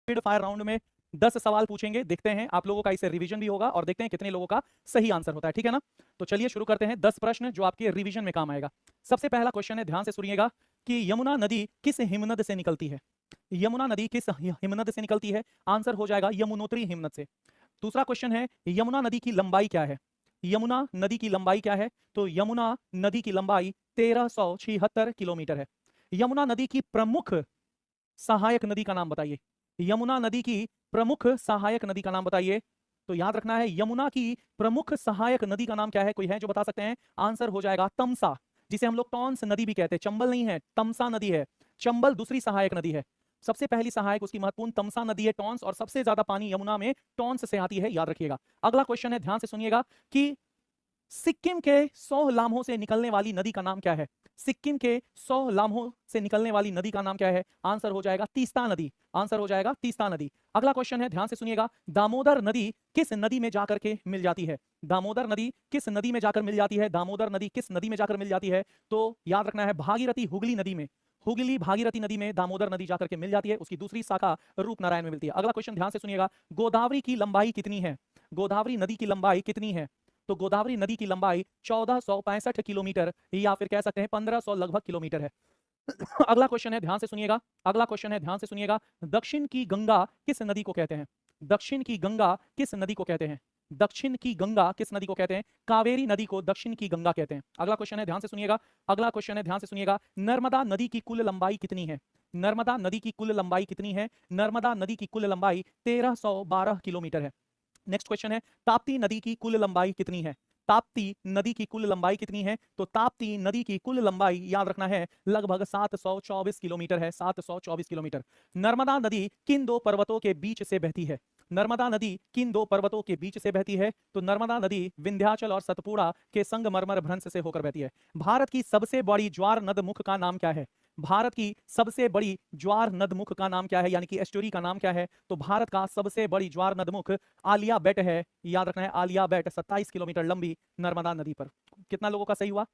Rapid fire round में 10 सवाल पूछेंगे, देखते हैं आप लोगों का इससे रिवीजन भी होगा और देखते हैं कितने लोगों का सही आंसर होता है, ठीक है ना। तो चलिए शुरू करते हैं। 10 प्रश्न जो आपके रिवीजन में काम आएगा। सबसे पहला क्वेश्चन है, ध्यान से सुनिएगा, कि यमुना नदी किस हिमनद से निकलती है। यमुना नदी किस हिमनद से निकलती है? आंसर हो जाएगा यमुनोत्री हिमनद से। दूसरा क्वेश्चन है, यमुना नदी की लंबाई क्या है? यमुना नदी की लंबाई क्या है? तो यमुना नदी की लंबाई 1376 किलोमीटर है। यमुना नदी की प्रमुख सहायक नदी का नाम बताइए। यमुना नदी की प्रमुख सहायक नदी का नाम बताइए। तो याद रखना है, यमुना की प्रमुख सहायक नदी का नाम क्या है? कोई है जो बता सकते हैं? आंसर हो जाएगा तमसा, जिसे हम लोग टॉन्स नदी भी कहते हैं। चंबल नहीं है, तमसा नदी है। चंबल दूसरी सहायक नदी है, सबसे पहली सहायक उसकी महत्वपूर्ण तमसा नदी है, टॉन्स, और सबसे ज्यादा पानी यमुना में टॉन्स से आती है, याद रखिएगा। अगला क्वेश्चन है, ध्यान से सुनिएगा, कि सिक्किम के 100 लामों से निकलने वाली नदी का नाम क्या है? सिक्किम के 100 लामों से निकलने वाली नदी का नाम क्या है? आंसर हो जाएगा तीस्ता नदी। आंसर हो जाएगा तीस्ता नदी। अगला क्वेश्चन है, ध्यान से सुनिएगा, दामोदर नदी किस नदी में जाकर के मिल जाती है? दामोदर नदी किस नदी में जाकर मिल जाती है? दामोदर नदी किस नदी में जाकर मिल जाती है? तो याद रखना है, भागीरथी हुगली नदी में। हुगली भागीरथी नदी में दामोदर नदी जाकर के मिल जाती है, उसकी दूसरी शाखा रूपनारायण में मिलती है। अगला क्वेश्चन ध्यान से सुनिएगा, गोदावरी की लंबाई कितनी है? गोदावरी नदी की लंबाई कितनी है? तो गोदावरी नदी की लंबाई 1465 किलोमीटर, या फिर कह सकते हैं 1500 लगभग किलोमीटर है। अगला क्वेश्चन है, ध्यान से सुनिएगा, अगला क्वेश्चन है, ध्यान से सुनिएगा, दक्षिण की गंगा किस नदी को कहते हैं? दक्षिण की गंगा किस नदी को कहते हैं? दक्षिण की गंगा किस नदी को कहते हैं? कावेरी नदी को दक्षिण की गंगा कहते हैं। अगला क्वेश्चन है, ध्यान से सुनिएगा, अगला क्वेश्चन है, ध्यान से सुनिएगा, नर्मदा नदी की कुल लंबाई कितनी है? नर्मदा नदी की कुल लंबाई कितनी है? नर्मदा नदी की कुल लंबाई 1312 किलोमीटर है। नेक्स्ट क्वेश्चन है, ताप्ती नदी की कुल लंबाई कितनी है? ताप्ती नदी की कुल लंबाई कितनी है? तो ताप्ती नदी की कुल लंबाई याद रखना है लगभग 724 किलोमीटर है, 724 किलोमीटर। नर्मदा नदी किन दो पर्वतों के बीच से बहती है? नर्मदा नदी किन दो पर्वतों के बीच से बहती है? तो नर्मदा नदी विंध्याचल और सतपुड़ा के संगमरमर भ्रंश से होकर बहती है। भारत की सबसे बड़ी ज्वार नदमुख का नाम क्या है? भारत की सबसे बड़ी ज्वार नदमुख का नाम क्या है, यानी कि एस्टोरी का नाम क्या है? तो भारत का सबसे बड़ी ज्वार नदमुख आलिया बेट है, याद रखना है, आलिया बेट 27 किलोमीटर लंबी नर्मदा नदी पर। कितना लोगों का सही हुआ?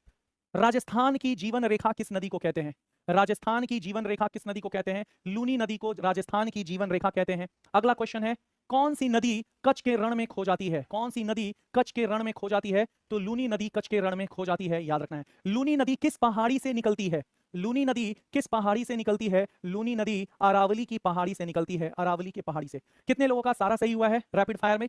राजस्थान की जीवन रेखा किस नदी को कहते हैं? राजस्थान की जीवन रेखा किस नदी को कहते हैं? लूनी नदी को राजस्थान की जीवन रेखा कहते हैं। अगला क्वेश्चन है, कौन सी नदी कच्छ के रण में खो जाती है? कौन सी नदी कच्छ के रण में खो जाती है? तो लूनी नदी कच्छ के रण में खो जाती है, याद रखना है। लूनी नदी किस पहाड़ी से निकलती है? लूनी नदी किस पहाड़ी से निकलती है? लूनी नदी अरावली की पहाड़ी से निकलती है, अरावली की पहाड़ी से। कितने लोगों का सारा सही हुआ है रैपिड फायर में?